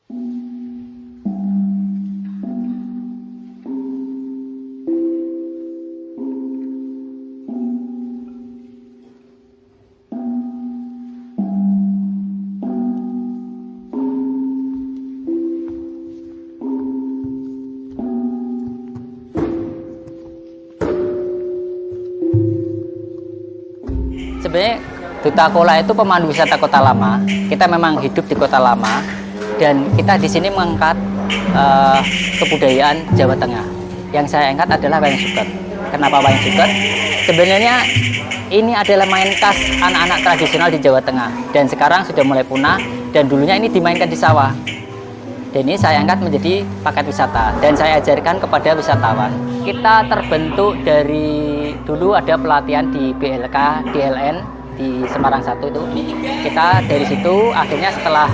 Sebenarnya Duta Kola itu pemandu wisata Kota Lama. Kita memang hidup di Kota Lama dan kita di sini mengangkat kebudayaan Jawa Tengah. Yang saya angkat adalah wayang suket. Kenapa wayang suket? Sebenarnya ini adalah main khas anak-anak tradisional di Jawa Tengah dan sekarang sudah mulai punah dan dulunya ini dimainkan di sawah. Dan ini saya angkat menjadi paket wisata dan saya ajarkan kepada wisatawan. Kita terbentuk dari dulu ada pelatihan di BLK, DLN di Semarang 1 itu. Kita dari situ akhirnya setelah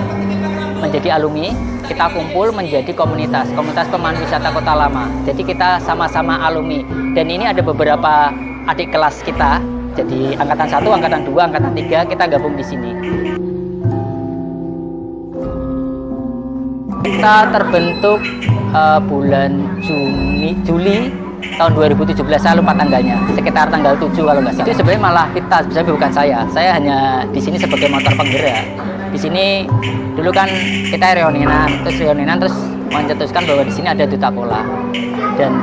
menjadi alumni, kita kumpul menjadi komunitas pemandu wisata Kota Lama. Jadi kita sama-sama alumni dan ini ada beberapa adik kelas kita. Jadi angkatan 1, angkatan 2, angkatan 3 kita gabung di sini. Kita terbentuk bulan Juli tahun 2017, saya lupa tanggalnya, sekitar tanggal 7 kalau nggak salah. Itu sebenarnya malah kita, sebenarnya bukan saya hanya di sini sebagai motor penggerak. Di sini dulu kan kita reuninan terus mencetuskan bahwa di sini ada Duta Kola. Dan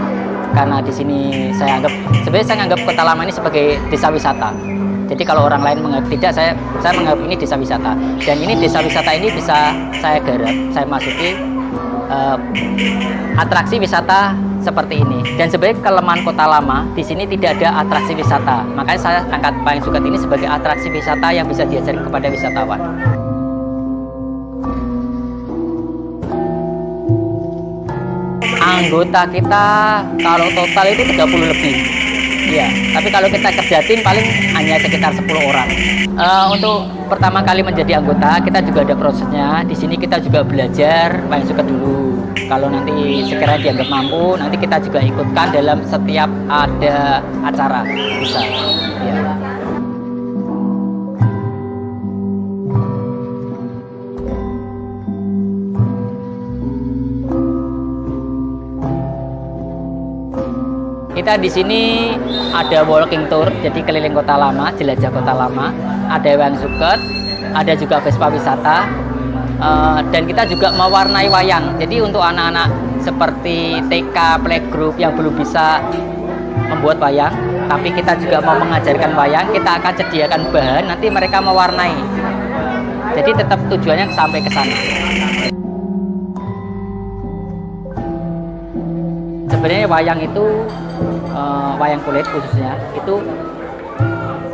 karena di sini saya anggap Kota Lama ini sebagai desa wisata. Jadi kalau orang lain menganggap tidak, saya menganggap ini desa wisata. Dan ini desa wisata ini bisa saya garap, saya masuki atraksi wisata seperti ini. Dan sebagai kelemahan Kota Lama, di sini tidak ada atraksi wisata. Makanya saya angkat wayang suket ini sebagai atraksi wisata yang bisa diajarkan kepada wisatawan. Anggota kita kalau total itu 30 lebih. Iya, tapi kalau kita kerjatin paling hanya sekitar 10 orang. Untuk pertama kali menjadi anggota, kita juga ada prosesnya. Di sini kita juga belajar wayang suket dulu. Kalau nanti sekiranya dianggap mampu, nanti kita juga ikutkan dalam setiap ada acara. Bisa. Ya. Kita di sini ada walking tour, jadi keliling Kota Lama, jelajah Kota Lama. Ada wayang suket, ada juga Vespa wisata, dan kita juga mewarnai wayang. Jadi untuk anak-anak seperti TK, playgroup yang belum bisa membuat wayang, tapi kita juga mau mengajarkan wayang, kita akan sediakan bahan, nanti mereka mewarnai. Jadi tetap tujuannya sampai ke sana. Sebenarnya wayang itu, wayang kulit khususnya, itu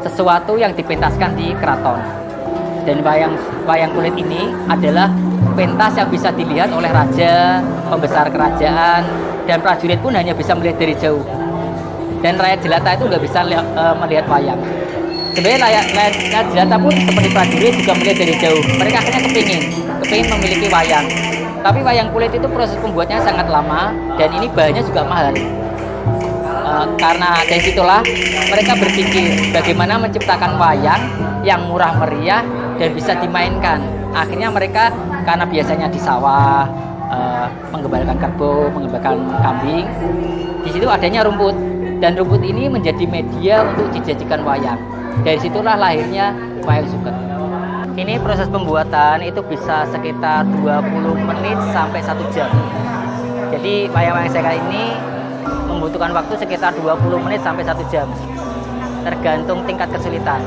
sesuatu yang dipentaskan di keraton. Dan wayang kulit ini adalah pentas yang bisa dilihat oleh raja, pembesar kerajaan, dan prajurit pun hanya bisa melihat dari jauh. Dan rakyat jelata itu nggak bisa melihat wayang. Sebenarnya rakyat jelata pun seperti prajurit juga melihat dari jauh. Mereka akhirnya kepingin memiliki wayang. Tapi wayang kulit itu proses pembuatnya sangat lama dan ini bahannya juga mahal. Karena dari situlah mereka berpikir bagaimana menciptakan wayang yang murah meriah dan bisa dimainkan. Akhirnya mereka karena biasanya di sawah menggembalkan kerbau, menggembalkan kambing, di situ adanya rumput dan rumput ini menjadi media untuk dijadikan wayang. Dari situlah lahirnya wayang suket. Ini proses pembuatan itu bisa sekitar 20 menit sampai 1 jam. Jadi wayang-wayang saya kali ini membutuhkan waktu sekitar 20 menit sampai 1 jam. Tergantung tingkat kesulitan.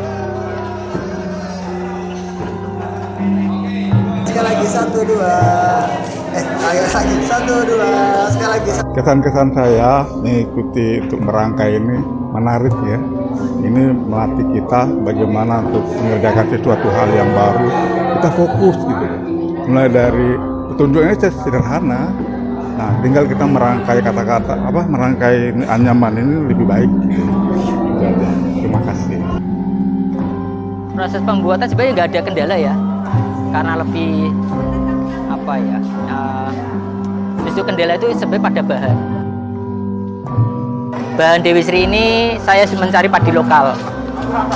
Sekali lagi 1, 2. Ayo lagi 1, 2. Sekali lagi. Kesan-kesan saya mengikuti untuk merangkai ini menarik ya. Ini melatih kita bagaimana untuk mengerjakan sesuatu hal yang baru. Kita fokus gitu. Mulai dari petunjuknya sederhana. Nah, tinggal kita merangkai kata-kata merangkai anyaman ini lebih baik gitu. Terima kasih. Proses pembuatan sebenarnya nggak ada kendala ya. Karena lebih justru kendala itu sebenarnya pada bahan. Bahan Dewi Sri ini saya mencari padi lokal.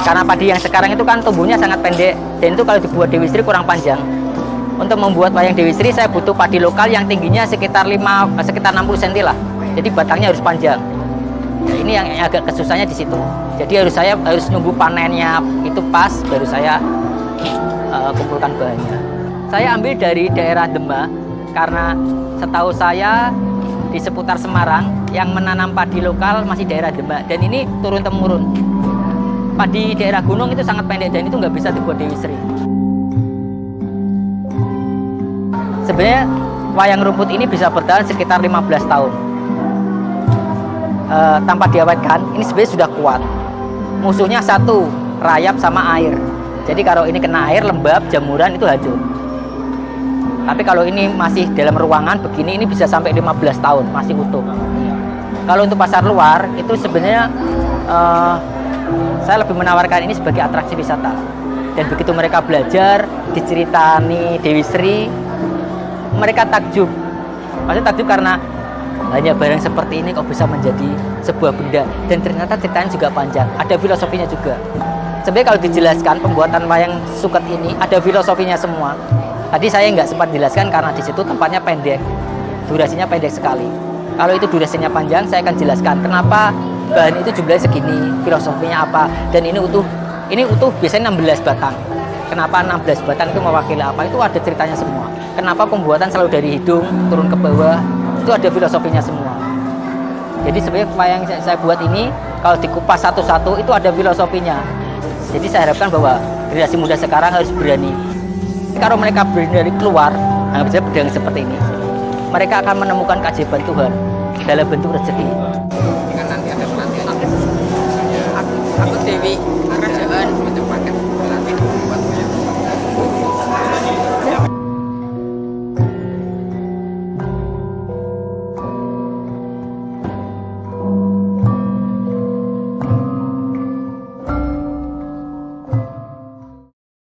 Karena padi yang sekarang itu kan tumbuhnya sangat pendek dan itu kalau dibuat Dewi Sri kurang panjang. Untuk membuat wayang Dewi Sri saya butuh padi lokal yang tingginya sekitar 60 cm lah. Jadi batangnya harus panjang. Ya, ini yang agak kesusahannya di situ. Jadi saya harus nunggu panennya itu pas baru saya kumpulkan bahannya. Saya ambil dari daerah Demak karena setahu saya di seputar Semarang yang menanam padi lokal masih daerah Demak dan ini turun temurun. Padi daerah gunung itu sangat pendek dan itu nggak bisa dibuat Dewi Sri. Sebenarnya wayang rumput ini bisa bertahan sekitar 15 tahun. Tanpa diawetkan, ini sebenarnya sudah kuat. Musuhnya satu, rayap sama air. Jadi kalau ini kena air, lembab, jamuran itu hancur. Tapi kalau ini masih dalam ruangan begini, ini bisa sampai 15 tahun, masih utuh. Kalau untuk pasar luar, itu sebenarnya saya lebih menawarkan ini sebagai atraksi wisata. Dan begitu mereka belajar, diceritani Dewi Sri, mereka takjub. Maksudnya takjub karena hanya barang seperti ini kok bisa menjadi sebuah benda. Dan ternyata ceritanya juga panjang, ada filosofinya juga. Sebenarnya kalau dijelaskan pembuatan wayang suket ini ada filosofinya semua. Tadi saya nggak sempat jelaskan karena di situ tempatnya pendek, durasinya pendek sekali. Kalau itu durasinya panjang, saya akan jelaskan kenapa bahan itu jumlahnya segini, filosofinya apa. Dan ini utuh biasanya 16 batang. Kenapa 16 batang itu mewakili apa? Itu ada ceritanya semua. Kenapa pembuatan selalu dari hidung turun ke bawah? Itu ada filosofinya semua. Jadi sebenarnya wayang yang saya buat ini kalau dikupas satu-satu itu ada filosofinya. Jadi saya harapkan bahwa generasi muda sekarang harus berani. Kalau mereka berani keluar, nggak bisa berdang seperti ini, mereka akan menemukan keajaiban Tuhan dalam bentuk rezeki. Dengan nanti ada pelatihan. Aku Dewi.